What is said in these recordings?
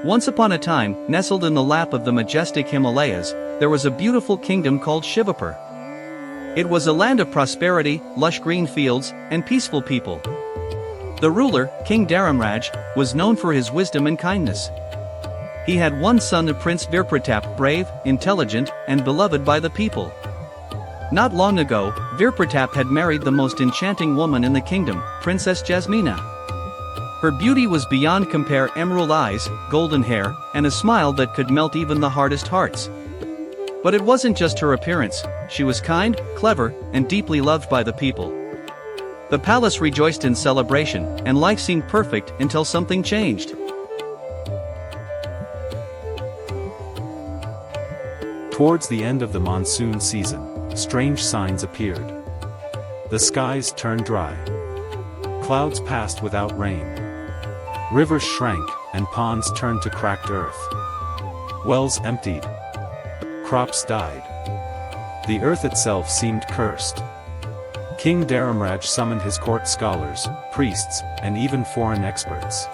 Once upon a time, nestled in the lap of the majestic Himalayas, there was a beautiful kingdom called Shivapur. It was a land of prosperity, lush green fields, and peaceful people. The ruler, King Dharamraj, was known for his wisdom and kindness. He had one son, the Prince Virpratap, brave, intelligent, and beloved by the people. Not long ago, Virpratap had married the most enchanting woman in the kingdom, Princess Jasmina. Her beauty was beyond compare: emerald eyes, golden hair, and a smile that could melt even the hardest hearts. But it wasn't just her appearance, she was kind, clever, and deeply loved by the people. The palace rejoiced in celebration, and life seemed perfect until something changed. Towards the end of the monsoon season, strange signs appeared. The skies turned dry. Clouds passed without rain. Rivers shrank, and ponds turned to cracked earth. Wells emptied. Crops died. The earth itself seemed cursed. King Dharamraj summoned his court scholars, priests, and even foreign experts.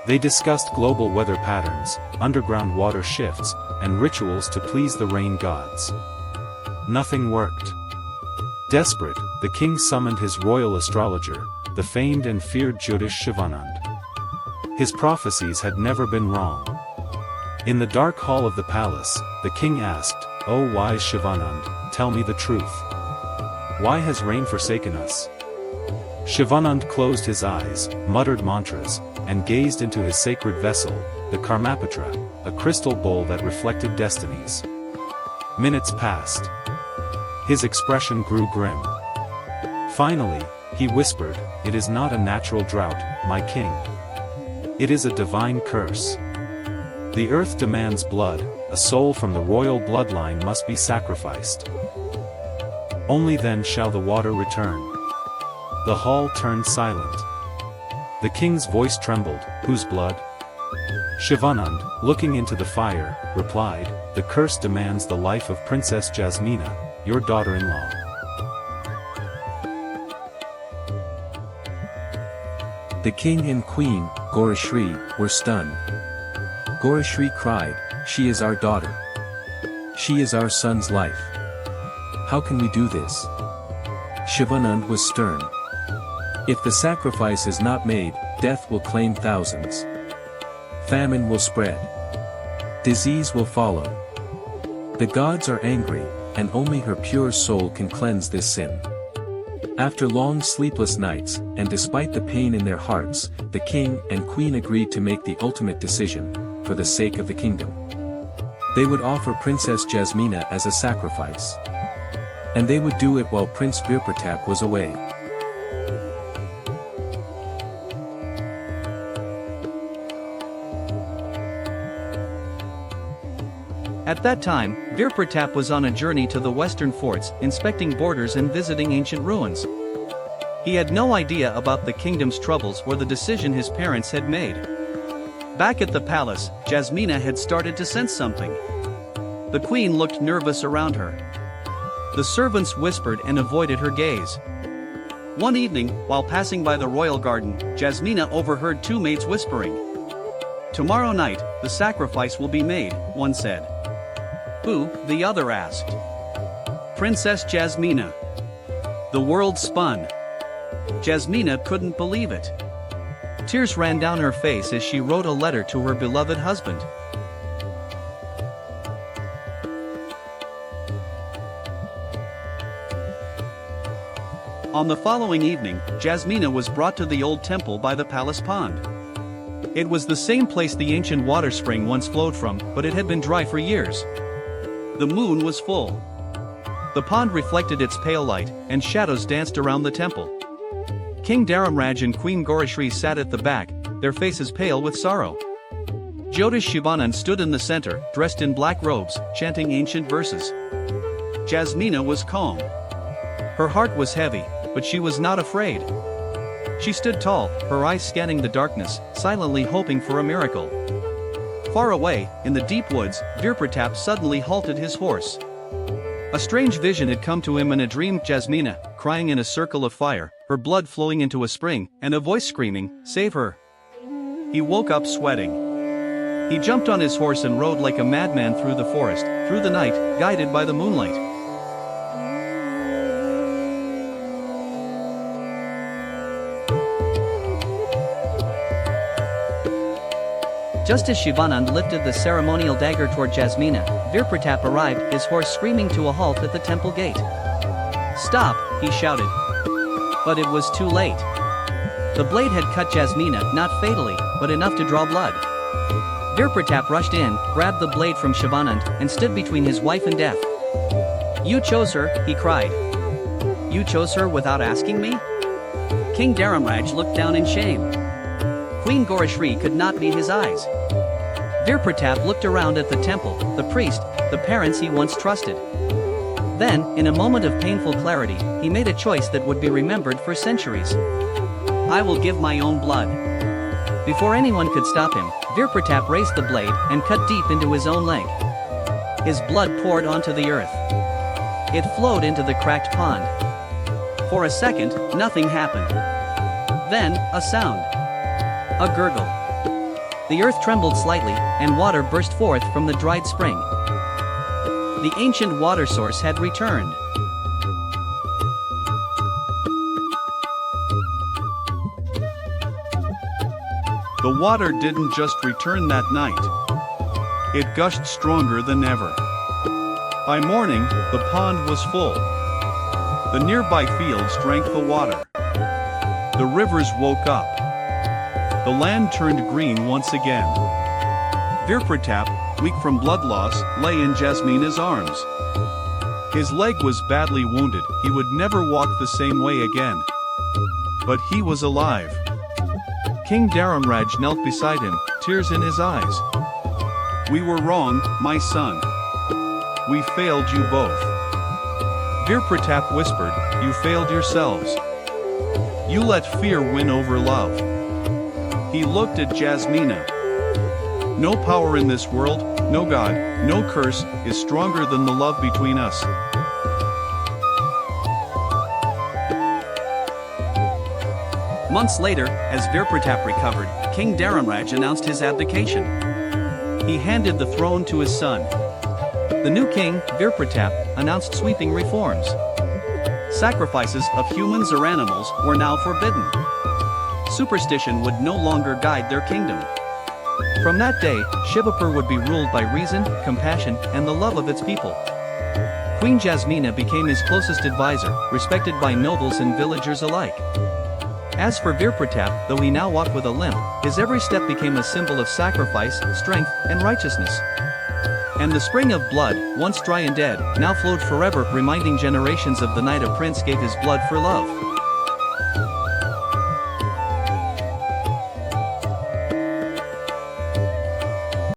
They discussed global weather patterns, underground water shifts, and rituals to please the rain gods. Nothing worked. Desperate, the king summoned his royal astrologer, the famed and feared Jyotish Shivanand. His prophecies had never been wrong. In the dark hall of the palace, the king asked, "O wise Shivanand, tell me the truth. Why has rain forsaken us?" Shivanand closed his eyes, muttered mantras, and gazed into his sacred vessel, the Karmapatra, a crystal bowl that reflected destinies. Minutes passed. His expression grew grim. Finally, he whispered, "It is not a natural drought, my king. It is a divine curse. The earth demands blood, a soul from the royal bloodline must be sacrificed. Only then shall the water return." The hall turned silent. The king's voice trembled, "Whose blood?" Shivanand, looking into the fire, replied, "The curse demands the life of Princess Jasmina, your daughter-in-law." The king and queen, Gaurashri, were stunned. Gaurashri cried, "She is our daughter. She is our son's life. How can we do this?" Shivanand was stern. "If the sacrifice is not made, death will claim thousands. Famine will spread. Disease will follow. The gods are angry, and only her pure soul can cleanse this sin." After long sleepless nights, and despite the pain in their hearts, the king and queen agreed to make the ultimate decision, for the sake of the kingdom. They would offer Princess Jasmina as a sacrifice. And they would do it while Prince Virpratap was away. At that time, Virpratap was on a journey to the western forts, inspecting borders and visiting ancient ruins. He had no idea about the kingdom's troubles or the decision his parents had made. Back at the palace, Jasmina had started to sense something. The queen looked nervous around her. The servants whispered and avoided her gaze. One evening, while passing by the royal garden, Jasmina overheard two maids whispering. "Tomorrow night, the sacrifice will be made," one said. "Who?" the other asked. "Princess Jasmina." The world spun. Jasmina couldn't believe it. Tears ran down her face as she wrote a letter to her beloved husband. On the following evening, Jasmina was brought to the old temple by the palace pond. It was the same place the ancient water spring once flowed from, but it had been dry for years. The moon was full. The pond reflected its pale light, and shadows danced around the temple. King Dharamraj and Queen Gaurashri sat at the back, their faces pale with sorrow. Jyotish Shivanand stood in the center, dressed in black robes, chanting ancient verses. Jasmina was calm. Her heart was heavy, but she was not afraid. She stood tall, her eyes scanning the darkness, silently hoping for a miracle. Far away, in the deep woods, Virpratap suddenly halted his horse. A strange vision had come to him in a dream: Jasmina, crying in a circle of fire, her blood flowing into a spring, and a voice screaming, "Save her!" He woke up sweating. He jumped on his horse and rode like a madman through the forest, through the night, guided by the moonlight. Just as Shivanand lifted the ceremonial dagger toward Jasmina, Virpratap arrived, his horse screaming to a halt at the temple gate. "Stop!" he shouted. But it was too late. The blade had cut Jasmina, not fatally, but enough to draw blood. Virpratap rushed in, grabbed the blade from Shivanand, and stood between his wife and death. "You chose her," he cried. "You chose her without asking me?" King Dharamraj looked down in shame. Queen Gaurashri could not meet his eyes. Virpratap looked around at the temple, the priest, the parents he once trusted. Then, in a moment of painful clarity, he made a choice that would be remembered for centuries. "I will give my own blood." Before anyone could stop him, Virpratap raised the blade and cut deep into his own leg. His blood poured onto the earth. It flowed into the cracked pond. For a second, nothing happened. Then, a sound. A gurgle. The earth trembled slightly, and water burst forth from the dried spring. The ancient water source had returned. The water didn't just return that night. It gushed stronger than ever. By morning, the pond was full. The nearby fields drank the water. The rivers woke up. The land turned green once again. Virpratap, weak from blood loss, lay in Jasmina's arms. His leg was badly wounded, he would never walk the same way again. But he was alive. King Dharamraj knelt beside him, tears in his eyes. "We were wrong, my son. We failed you both." Virpratap whispered, "You failed yourselves. You let fear win over love." He looked at Jasmina. "No power in this world, no god, no curse, is stronger than the love between us." Months later, as Virpratap recovered, King Dharamraj announced his abdication. He handed the throne to his son. The new king, Virpratap, announced sweeping reforms. Sacrifices of humans or animals were now forbidden. Superstition would no longer guide their kingdom. From that day, Shivapur would be ruled by reason, compassion, and the love of its people. Queen Jasmina became his closest advisor, respected by nobles and villagers alike. As for Virpratap, though he now walked with a limp, his every step became a symbol of sacrifice, strength, and righteousness. And the spring of blood, once dry and dead, now flowed forever, reminding generations of the night a prince gave his blood for love.